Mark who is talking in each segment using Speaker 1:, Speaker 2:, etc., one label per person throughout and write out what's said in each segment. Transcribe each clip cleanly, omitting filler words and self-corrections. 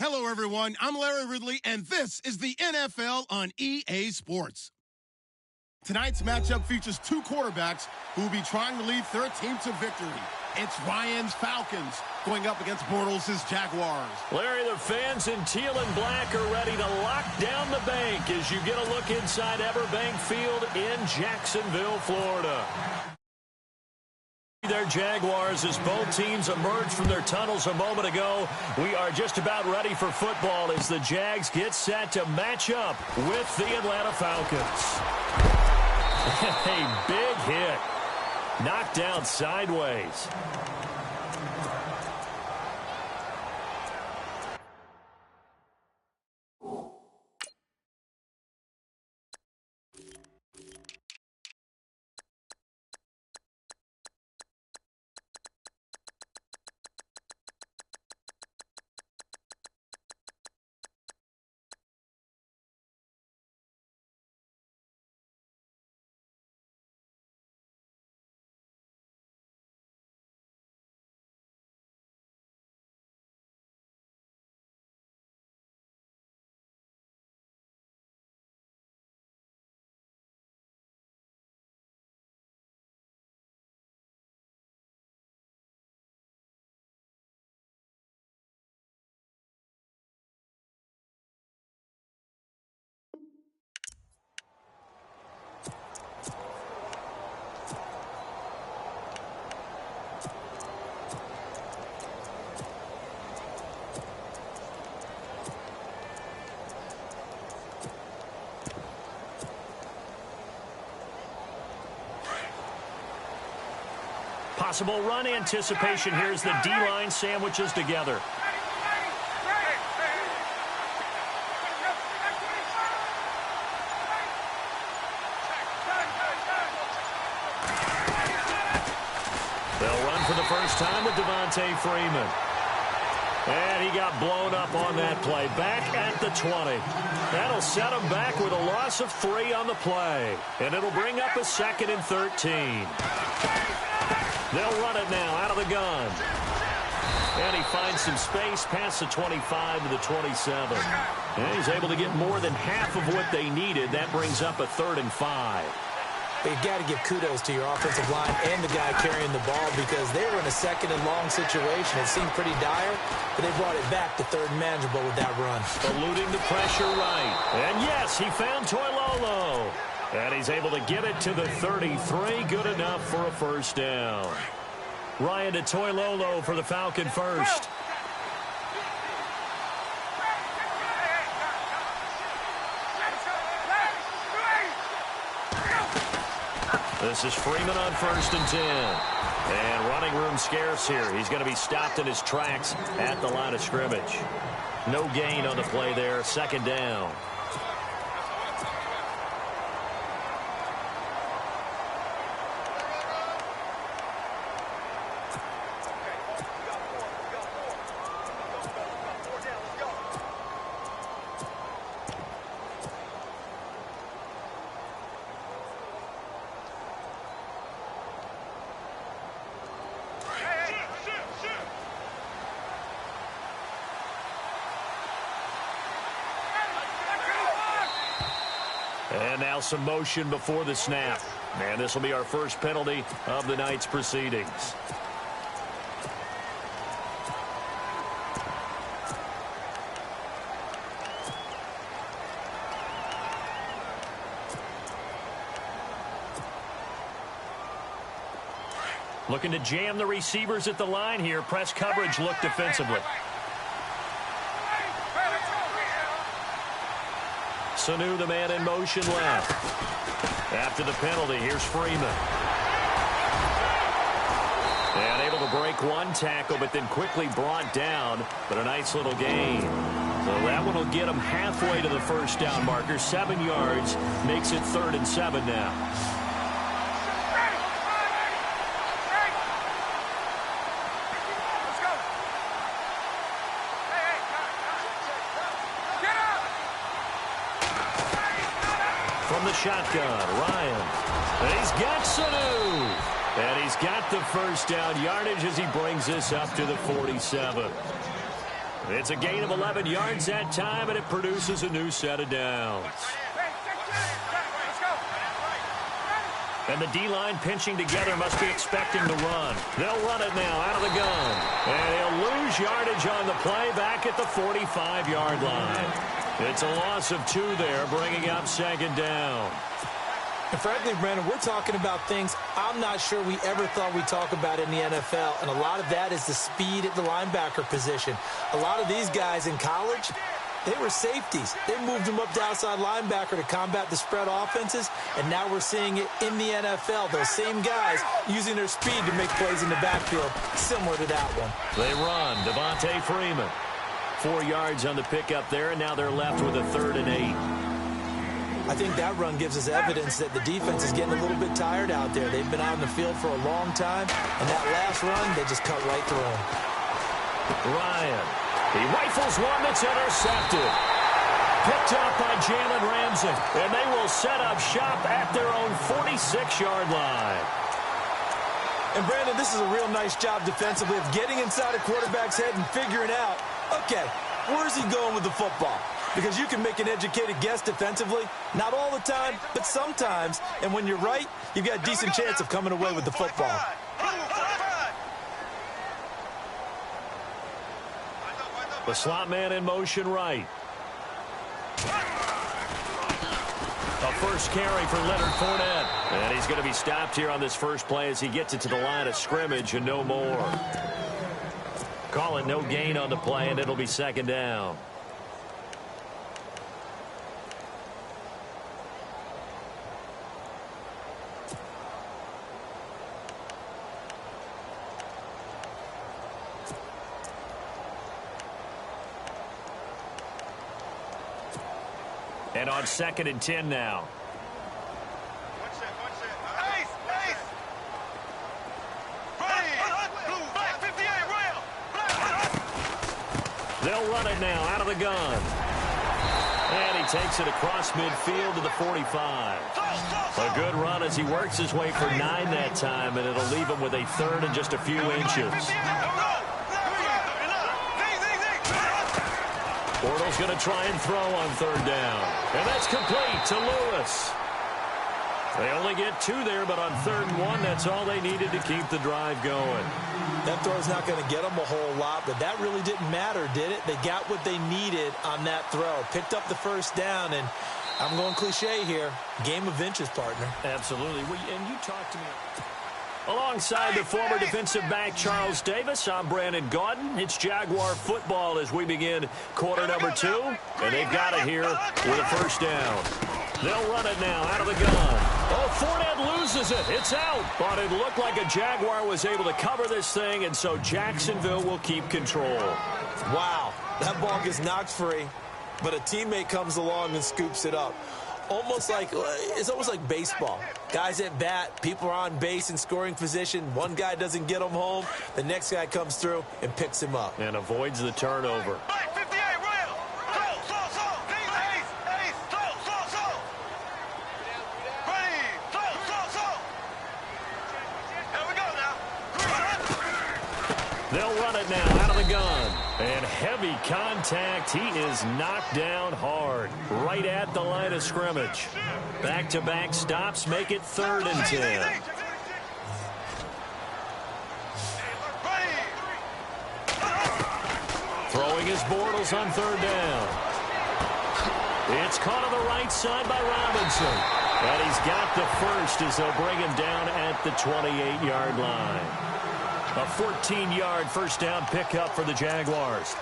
Speaker 1: Hello, everyone. I'm Larry Ridley, and this is the NFL on EA Sports. Tonight's matchup features two quarterbacks who will be trying to lead their team to victory. It's Ryan's Falcons going up against Bortles' Jaguars.
Speaker 2: Larry, the fans in teal and black are ready to lock down the bank as you get a look inside Everbank Field in Jacksonville, Florida. Their Jaguars as both teams emerged from their tunnels a moment ago. We are just about ready for football as the Jags get set to match up with the Atlanta Falcons. A big hit. Knocked down sideways. Possible run anticipation here as the D-line sandwiches together. They'll run for the first time with Devontae Freeman. And he got blown up on that play. Back at the 20. That'll set him back with a loss of 3 on the play. And it'll bring up a 2nd and 13. They'll run it now out of the gun. And he finds some space past the 25 to the 27. And he's able to get more than half of what they needed. That brings up a 3rd and 5.
Speaker 3: You've got to give kudos to your offensive line and the guy carrying the ball because they were in a 2nd and long situation. It seemed pretty dire, but they brought it back to 3rd and manageable with that run.
Speaker 2: Eluding the pressure right. And yes, he found Toilolo. And he's able to get it to the 33. Good enough for a first down. Ryan to Toilolo for the Falcon first. This is Freeman on 1st and 10. And running room scarce here. He's going to be stopped in his tracks at the line of scrimmage. No gain on the play there. 2nd down. And now some motion before the snap. And this will be our first penalty of the night's proceedings. Looking to jam the receivers at the line here. Press coverage look defensively. Sanu, the man in motion left. After the penalty, here's Freeman. And able to break one tackle, but then quickly brought down. But a nice little gain. So that one will get him halfway to the first down marker. 7 yards makes it 3rd and 7 now. From the shotgun, Ryan. And he's got Sanu. And he's got the first down yardage as he brings this up to the 47. It's a gain of 11 yards that time, and it produces a new set of downs. And the D-line pinching together must be expecting the run. They'll run it now out of the gun. And he'll lose yardage on the play back at the 45-yard line. It's a loss of 2 there, bringing up second down.
Speaker 3: And frankly, Brandon, we're talking about things I'm not sure we ever thought we'd talk about in the NFL. And a lot of that is the speed at the linebacker position. A lot of these guys in college, they were safeties. They moved them up to outside linebacker to combat the spread offenses, and now we're seeing it in the NFL. Those same guys using their speed to make plays in the backfield, similar to that one.
Speaker 2: They run. Devontae Freeman. 4 yards on the pickup there, and now they're left with a 3rd and 8.
Speaker 3: I think that run gives us evidence that the defense is getting a little bit tired out there. They've been out on the field for a long time, and that last run, they just cut right through them.
Speaker 2: Ryan. He rifles one that's intercepted. Picked up by Jalen Ramsey. And they will set up shop at their own 46-yard line.
Speaker 3: And, Brandon, this is a real nice job defensively of getting inside a quarterback's head and figuring out, okay, where's he going with the football? Because you can make an educated guess defensively. Not all the time, but sometimes. And when you're right, you've got a decent chance of coming away with the football.
Speaker 2: The slot man in motion right. A first carry for Leonard Fournette. And he's going to be stopped here on this first play as he gets it to the line of scrimmage and no more. Call it no gain on the play, and it'll be second down. And on 2nd and 10 now. They'll run it now out of the gun. And he takes it across midfield to the 45. A good run as he works his way for 9 that time, and it'll leave him with a 3rd and just a few inches. Bortles going to try and throw on 3rd down. And that's complete to Lewis. They only get 2 there, but on 3rd and 1, that's all they needed to keep the drive going.
Speaker 3: That throw's not going to get them a whole lot, but that really didn't matter, did it? They got what they needed on that throw. Picked up the 1st down, and I'm going cliche here. Game of inches, partner.
Speaker 2: Absolutely. And you talked to me. Alongside the former defensive back Charles Davis, I'm Brandon Gaudin. It's Jaguar football as we begin quarter number 2. And they've got it here with a 1st down. They'll run it now out of the gun. Oh, Fournette loses it. It's out. But it looked like a Jaguar was able to cover this thing, and so Jacksonville will keep control.
Speaker 3: Wow, that ball gets knocked free, but a teammate comes along and scoops it up. It's almost like baseball. Guys at bat, people are on base in scoring position. One guy doesn't get him home. The next guy comes through and picks him up.
Speaker 2: And avoids the turnover. They'll run it now out of the gun. And heavy contact. He is knocked down hard. Right at the line of scrimmage. Back-to-back stops make it 3rd and 10. Throwing his Bortles on 3rd down. It's caught on the right side by Robinson. And he's got the 1st as they'll bring him down at the 28-yard line. A 14-yard 1st down pickup for the Jaguars.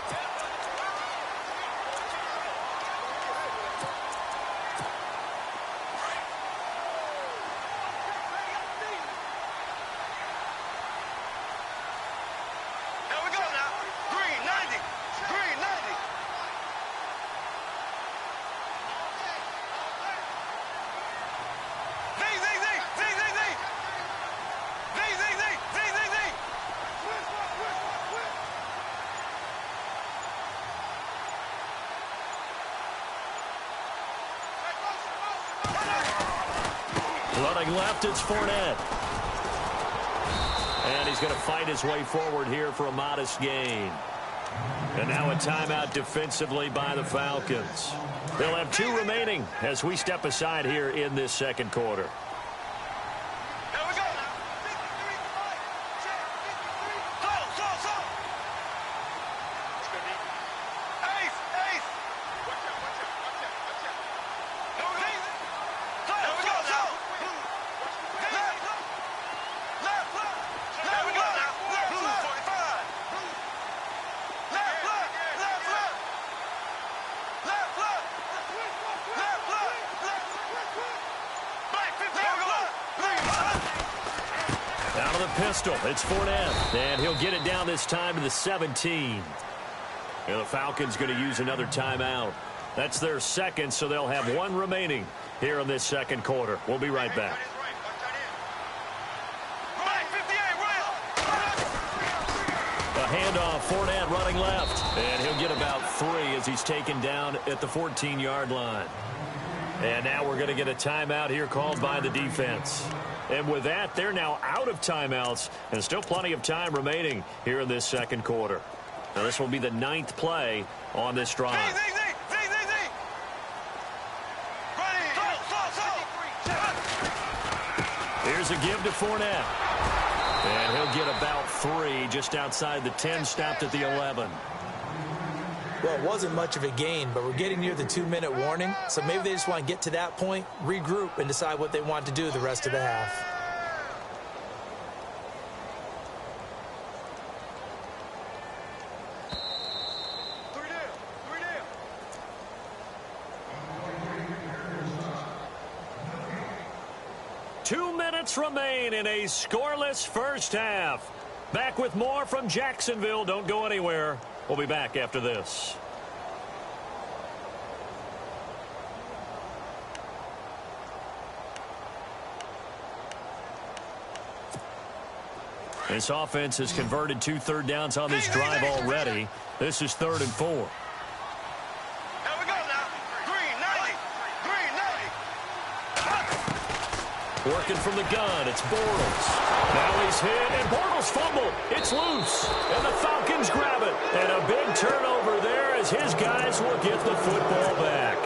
Speaker 2: Running left, it's Fournette. And he's going to fight his way forward here for a modest gain. And now a timeout defensively by the Falcons. They'll have 2 remaining as we step aside here in this second quarter. Out of the pistol, it's Fournette, and he'll get it down this time to the 17. And the Falcons going to use another timeout. That's their second, so they'll have 1 remaining here in this second quarter. We'll be right back. A handoff, Fournette running left, and he'll get about 3 as he's taken down at the 14-yard line. And now we're going to get a timeout here called by the defense. And with that, they're now out of timeouts and still plenty of time remaining here in this second quarter. Now, this will be the 9th play on this drive. Here's a give to Fournette. And he'll get about 3 just outside the 10, stopped at the 11.
Speaker 3: Well, it wasn't much of a gain, but we're getting near the 2-minute warning, so maybe they just want to get to that point, regroup, and decide what they want to do the rest of the half.
Speaker 2: Two minutes remain in a scoreless first half. Back with more from Jacksonville. Don't go anywhere. We'll be back after this. This offense has converted 2 third downs on this drive already. This is 3rd and 4. Working from the gun, it's Bortles. Now he's hit, and Bortles fumbled. It's loose, and the Falcons grab it. And a big turnover there as his guys will get the football back.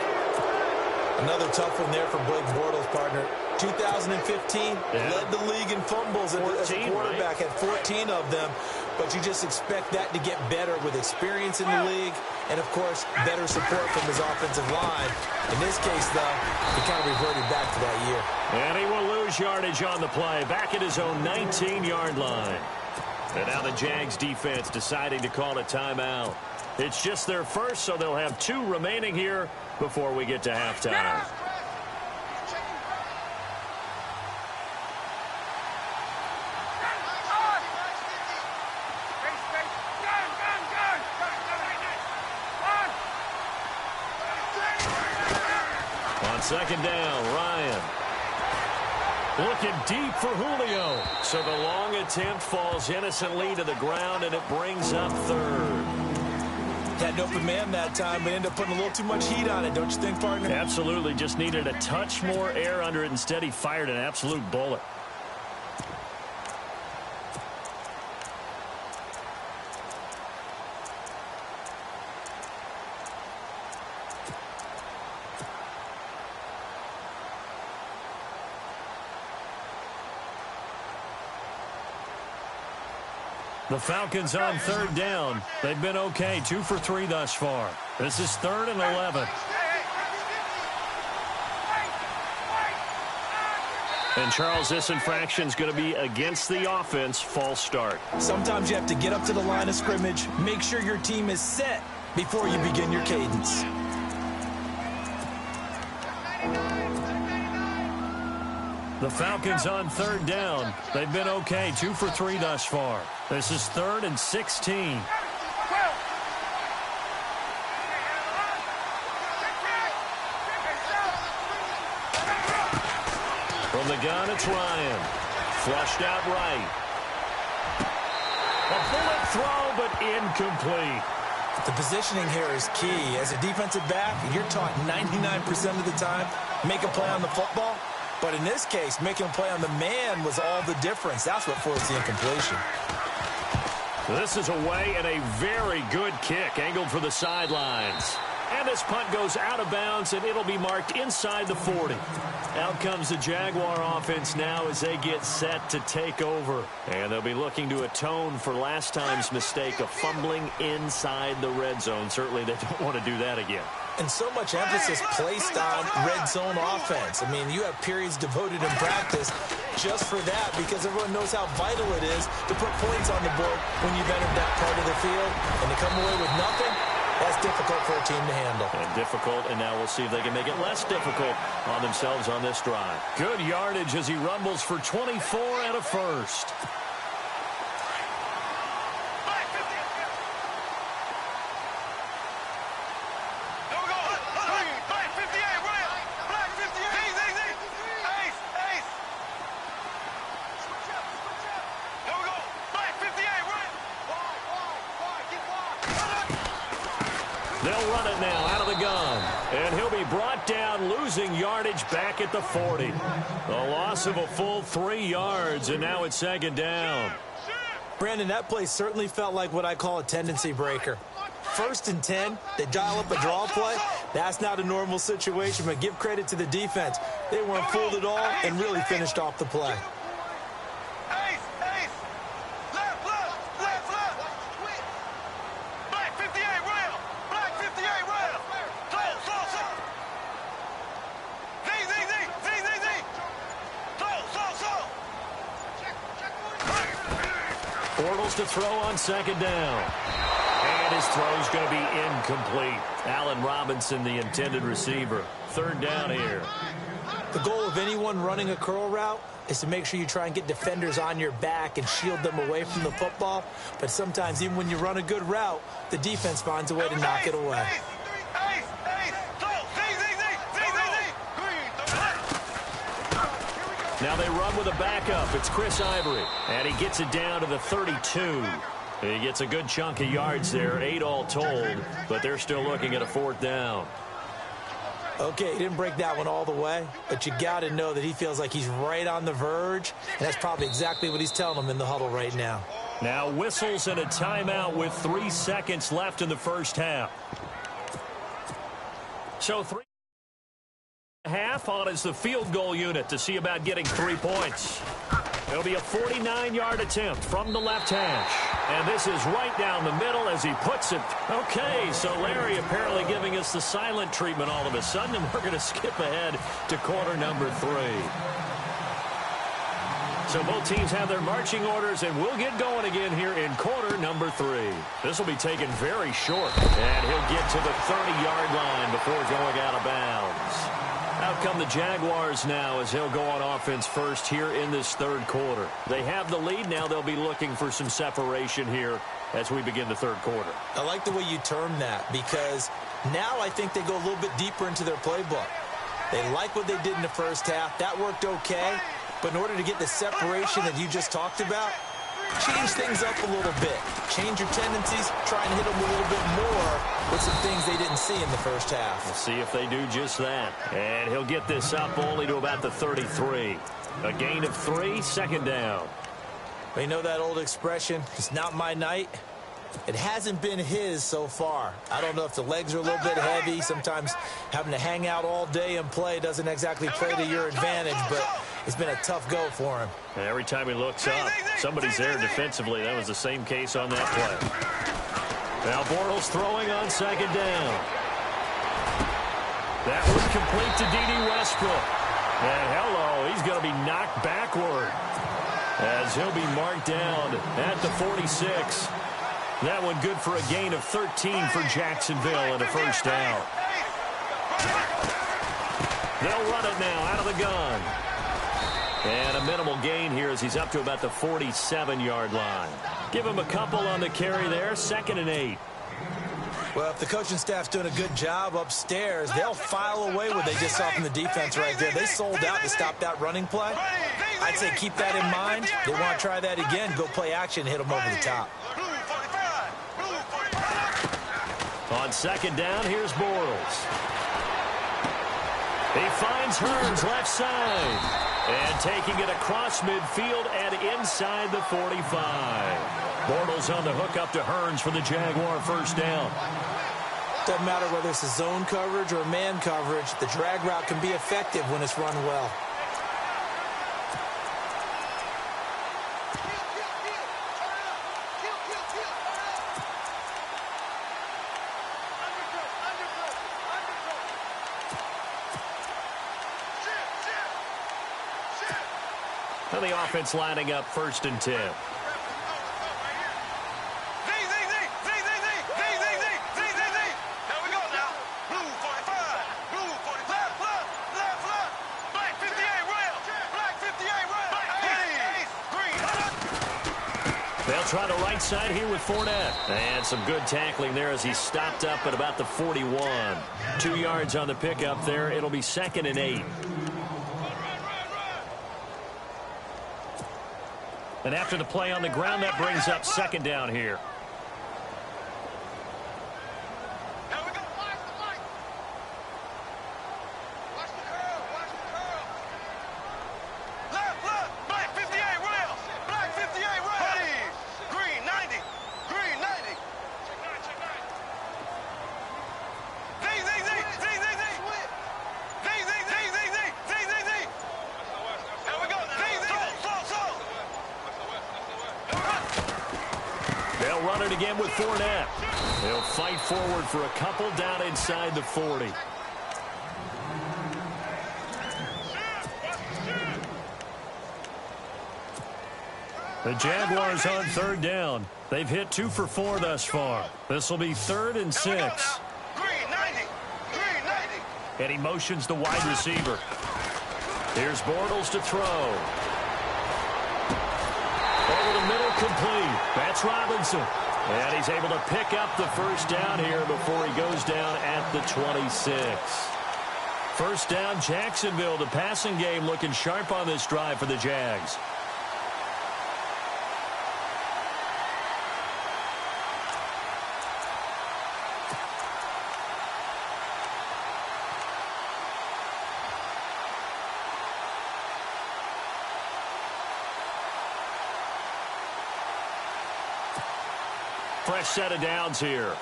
Speaker 3: Another tough one there for Blake Bortles, partner. 2015, led the league in fumbles as a quarterback, right? Had 14 of them. But you just expect that to get better with experience in the league and, of course, better support from his offensive line. In this case, though, he kind of reverted back to that year.
Speaker 2: And he will lose yardage on the play, back at his own 19-yard line. And now the Jags defense deciding to call a timeout. It's just their first, so they'll have 2 remaining here before we get to halftime. On second down, Ryan. Looking deep for Julio. So the long attempt falls innocently to the ground, and it brings up 3rd.
Speaker 3: Had an open man that time, but ended up putting a little too much heat on it, don't you think, partner?
Speaker 2: Absolutely. Just needed a touch more air under it. Instead, he fired an absolute bullet. The Falcons on 3rd down. They've been okay, 2 for 3 thus far. This is 3rd and 11. And Charles, this infraction is going to be against the offense. False start.
Speaker 3: Sometimes you have to get up to the line of scrimmage, make sure your team is set before you begin your cadence.
Speaker 2: The Falcons on 3rd down. They've been okay, 2 for 3 thus far. This is 3rd and 16. From the gun, it's Ryan. Flushed out right. A bullet throw, but incomplete.
Speaker 3: The positioning here is key. As a defensive back, you're taught 99% of the time, make a play on the football. But in this case, making a play on the man was all the difference. That's what forced the incompletion.
Speaker 2: This is away and a very good kick angled for the sidelines. And this punt goes out of bounds, and it'll be marked inside the 40. Out comes the Jaguar offense now as they get set to take over. And they'll be looking to atone for last time's mistake of fumbling inside the red zone. Certainly they don't want to do that again.
Speaker 3: And so much emphasis placed on red zone offense. I mean, you have periods devoted in practice just for that because everyone knows how vital it is to put points on the board when you've entered that part of the field. And to come away with nothing, that's difficult for a team to handle.
Speaker 2: And difficult, and now we'll see if they can make it less difficult on themselves on this drive. Good yardage as he rumbles for 24 and a first. They'll run it now out of the gun. And he'll be brought down, losing yardage back at the 40. A loss of a full 3 yards, and now it's second down.
Speaker 3: Brandon, that play certainly felt like what I call a tendency breaker. 1st and 10, they dial up a draw play. That's not a normal situation, but give credit to the defense. They weren't fooled at all and really finished off the play.
Speaker 2: To throw on second down. And his throw's going to be incomplete. Allen Robinson, the intended receiver. 3rd down here.
Speaker 3: The goal of anyone running a curl route is to make sure you try and get defenders on your back and shield them away from the football. But sometimes, even when you run a good route, the defense finds a way to knock it away.
Speaker 2: Now they run with a backup. It's Chris Ivory. And he gets it down to the 32. He gets a good chunk of yards there, 8 all told, but they're still looking at a 4th down.
Speaker 3: Okay, he didn't break that one all the way, but you got to know that he feels like he's right on the verge, and that's probably exactly what he's telling them in the huddle right now.
Speaker 2: Now whistles and a timeout with 3 seconds left in the first half. So 3.5 on is the field goal unit to see about getting 3 points. It'll be a 49-yard attempt from the left hash. And this is right down the middle as he puts it. Okay, so Larry apparently giving us the silent treatment all of a sudden, and we're going to skip ahead to quarter number 3. So both teams have their marching orders, and we'll get going again here in quarter number 3. This will be taken very short, and he'll get to the 30-yard line before going out of bounds. Out come the Jaguars now as he'll go on offense first here in this 3rd quarter. They have the lead. Now they'll be looking for some separation here as we begin the 3rd quarter.
Speaker 3: I like the way you term that because now I think they go a little bit deeper into their playbook. They like what they did in the first half. That worked okay. But in order to get the separation that you just talked about, change things up a little bit. Change your tendencies. Try and hit them a little bit more with some things they didn't see in the first half.
Speaker 2: We'll see if they do just that. And he'll get this up only to about the 33. A gain of 3, 2nd down.
Speaker 3: You know that old expression, it's not my night? It hasn't been his so far. I don't know if the legs are a little bit heavy. Sometimes having to hang out all day and play doesn't exactly play to your advantage, but it's been a tough go for him.
Speaker 2: And every time he looks up, somebody's there defensively. That was the same case on that play. Now Bortles throwing on 2nd down. That one complete to D.D. Westbrook. And hello, he's going to be knocked backward as he'll be marked down at the 46. That one good for a gain of 13 for Jacksonville and a 1st down. They'll run it now out of the gun. And a minimal gain here as he's up to about the 47-yard line. Give him a couple on the carry there, 2nd and 8.
Speaker 3: Well, if the coaching staff's doing a good job upstairs, they'll file away what they just saw from the defense right there. They sold out to stop that running play. I'd say keep that in mind. They want to try that again, go play action, hit them over the top. On
Speaker 2: 2nd down, here's Bortles. He finds Hearns left side. And taking it across midfield and inside the 45. Bortles on the hook up to Hearns for the Jaguar first down.
Speaker 3: Doesn't matter whether it's a zone coverage or man coverage. The drag route can be effective when it's run well.
Speaker 2: And the offense lining up 1st and 10. They'll try the right side here with Fournette. And some good tackling there as he stopped up at about the 41. 2 yards on the pickup there. It'll be 2nd and 8. And after the play on the ground, that brings up 2nd down here. They'll run it again with Fournette. They'll fight forward for a couple down inside the 40. The Jaguars on 3rd down. They've hit 2 for 4 thus far. This will be 3rd and 6. And he motions the wide receiver. Here's Bortles to throw. Over the middle, complete. That's Robinson. And he's able to pick up the first down here before he goes down at the 26. First down, Jacksonville. The passing game looking sharp on this drive for the Jags. Fresh set of downs here.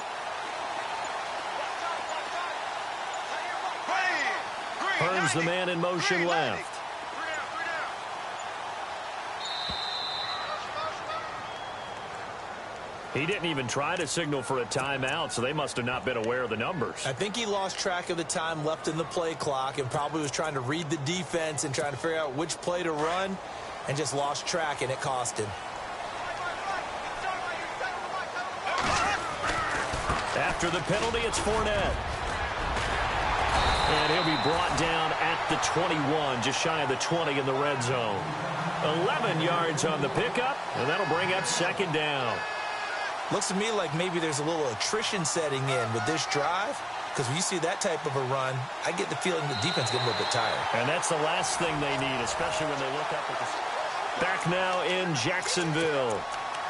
Speaker 2: Hearns the man in motion left. He didn't even try to signal for a timeout, so they must have not been aware of the numbers.
Speaker 3: I think he lost track of the time left in the play clock and probably was trying to read the defense and trying to figure out which play to run and just lost track, and it cost him.
Speaker 2: After the penalty, it's Fournette. And he'll be brought down at the 21, just shy of the 20 in the red zone. 11 yards on the pickup, and that'll bring up 2nd down.
Speaker 3: Looks to me like maybe there's a little attrition setting in with this drive, because when you see that type of a run, I get the feeling the defense getting a little bit tired.
Speaker 2: And that's the last thing they need, especially when they look up at the... Back now in Jacksonville.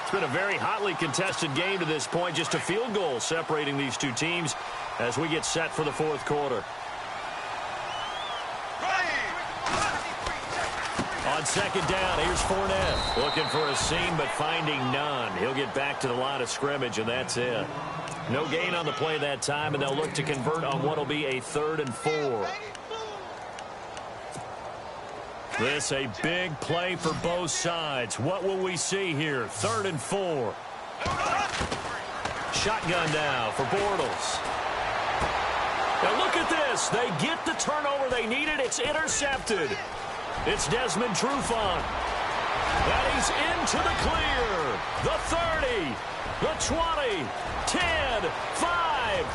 Speaker 2: It's been a very hotly contested game to this point. Just a field goal separating these two teams as we get set for the 4th quarter. On 2nd down, here's Fournette. Looking for a seam, but finding none. He'll get back to the line of scrimmage, and that's it. No gain on the play that time, and they'll look to convert on what will be a 3rd and 4. This a big play for both sides. What will we see here? 3rd and 4. Shotgun now for Bortles. Now look at this. They get the turnover they needed. It's intercepted. It's Desmond Trufant. And he's into the clear. The 30, the 20, 10, 5.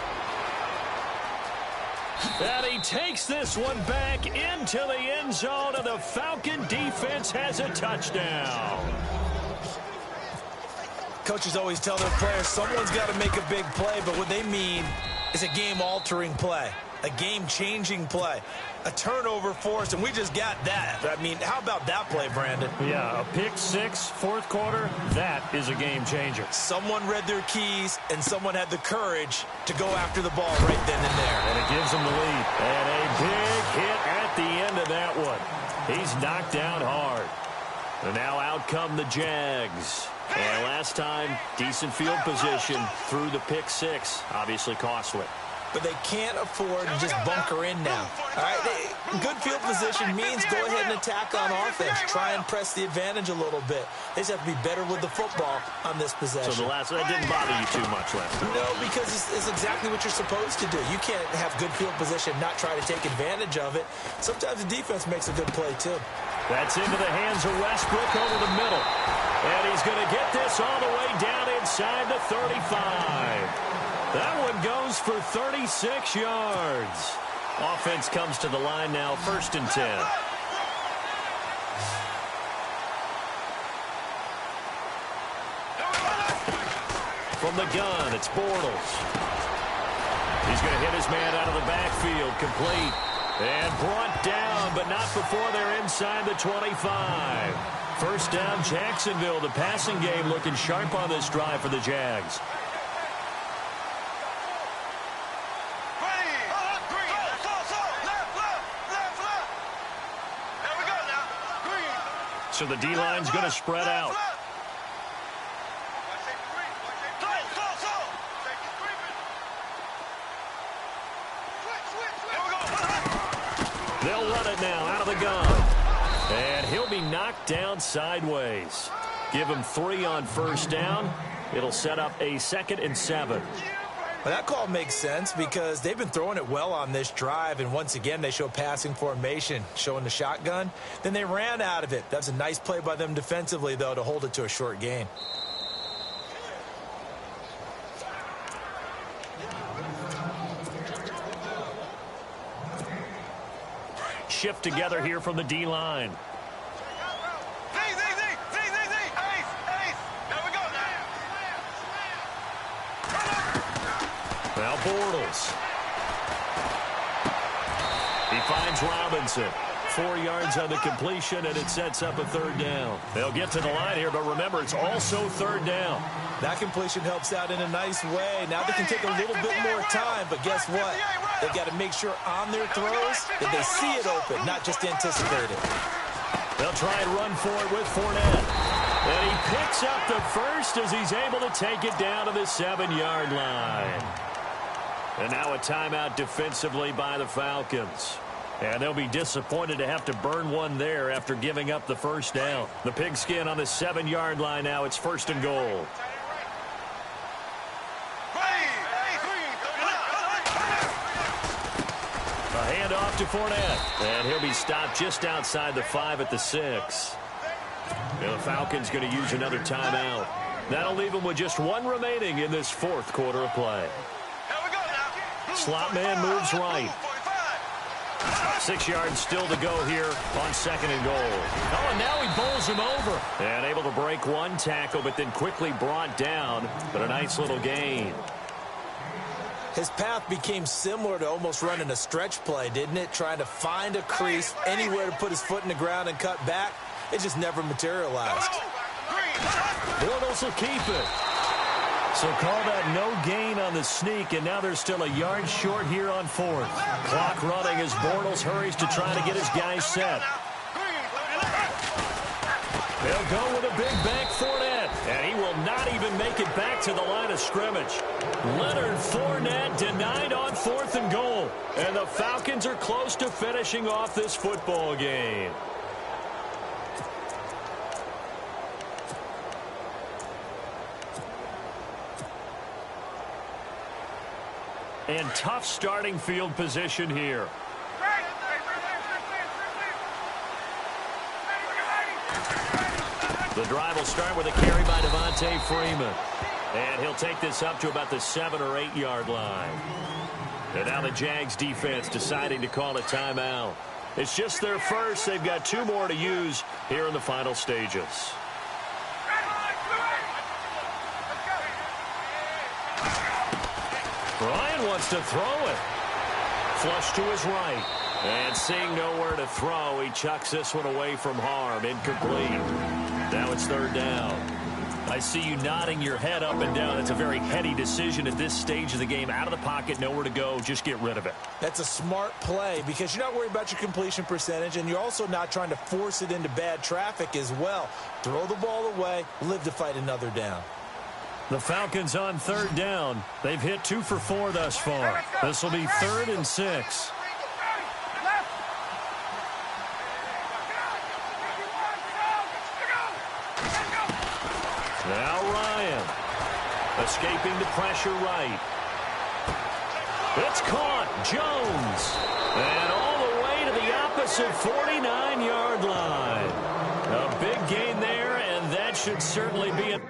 Speaker 2: And he takes this one back into the end zone, and the Falcon defense has a touchdown.
Speaker 3: Coaches always tell their players someone's got to make a big play, but what they mean is a game-altering play, a game-changing play, a turnover force, and we just got that. I mean, how about that play, Brandon?
Speaker 2: Yeah, a pick 6, 4th quarter, that is a game changer.
Speaker 3: Someone read their keys, and someone had the courage to go after the ball right then and there.
Speaker 2: And it gives them the lead. And a big hit knocked down hard. And now out come the Jags. And last time, decent field position through the pick six. Obviously costly.
Speaker 3: But they can't afford to just bunker in now. All right, good field position means go ahead and attack on offense. Try and press the advantage a little bit. They just have to be better with the football on this possession.
Speaker 2: So that didn't bother you too much last time?
Speaker 3: No, because it's exactly what you're supposed to do. You can't have good field position and not try to take advantage of it. Sometimes the defense makes a good play, too.
Speaker 2: That's into the hands of Westbrook over the middle. And he's going to get this all the way down inside the 35. That one goes for 36 yards. Offense comes to the line now, 1st and 10. From the gun, it's Bortles. He's going to hit his man out of the backfield, complete. And brought down, but not before they're inside the 25. 1st down, Jacksonville. The passing game looking sharp on this drive for the Jags. So the D-line's going to spread out. They'll run it now out of the gun. And he'll be knocked down sideways. Give him 3 on 1st down. It'll set up a 2nd and 7.
Speaker 3: Well, that call makes sense because they've been throwing it well on this drive, and once again they show passing formation, showing the shotgun. Then they ran out of it. That's a nice play by them defensively, though, to hold it to a short gain.
Speaker 2: Shift together here from the D-line. Now Bortles. He finds Robinson. 4 yards on the completion, and it sets up a 3rd down. They'll get to the line here, but remember, it's also 3rd down.
Speaker 3: That completion helps out in a nice way. Now they can take a little bit more time, but guess what? They've got to make sure on their throws that they see it open, not just anticipate it.
Speaker 2: They'll try and run for it with Fournette. And he picks up the first as he's able to take it down to the 7-yard line. And now a timeout defensively by the Falcons. And they'll be disappointed to have to burn one there after giving up the 1st down. The pigskin on the 7-yard line now. It's 1st and goal. A handoff to Fournette. And he'll be stopped just outside the 5 at the 6. And the Falcons going to use another timeout. That'll leave them with just 1 remaining in this 4th quarter of play. Slot man moves right. 6 yards still to go here on 2nd and goal. Oh, and now he bowls him over. And able to break 1 tackle, but then quickly brought down. But a nice little gain.
Speaker 3: His path became similar to almost running a stretch play, didn't it? Trying to find a crease, anywhere to put his foot in the ground and cut back. It just never materialized.
Speaker 2: Bortles will keep it. So call that no gain on the sneak, and now they're still a yard short here on 4th. Clock running as Bortles hurries to try to get his guys set. They'll go with a big bank Fournette, and he will not even make it back to the line of scrimmage. Leonard Fournette denied on 4th and goal, and the Falcons are close to finishing off this football game. And tough starting field position here. The drive will start with a carry by Devontae Freeman. And he'll take this up to about the 7 or 8 yard line. And now the Jags defense deciding to call a timeout. It's just their first. They've got 2 more to use here in the final stages. Ryan wants to throw it. Flush to his right. And seeing nowhere to throw, he chucks this one away from harm. Incomplete. Now it's 3rd down. I see you nodding your head up and down. That's a very heady decision at this stage of the game. Out of the pocket, nowhere to go. Just get rid of it.
Speaker 3: That's a smart play because you're not worried about your completion percentage, and you're also not trying to force it into bad traffic as well. Throw the ball away, live to fight another down.
Speaker 2: The Falcons on third down. They've hit 2 for 4 thus far. This will be 3rd and 6. Now Ryan, escaping the pressure right. It's caught. Jones. And all the way to the opposite 49-yard line. A big gain there, and that should certainly be it.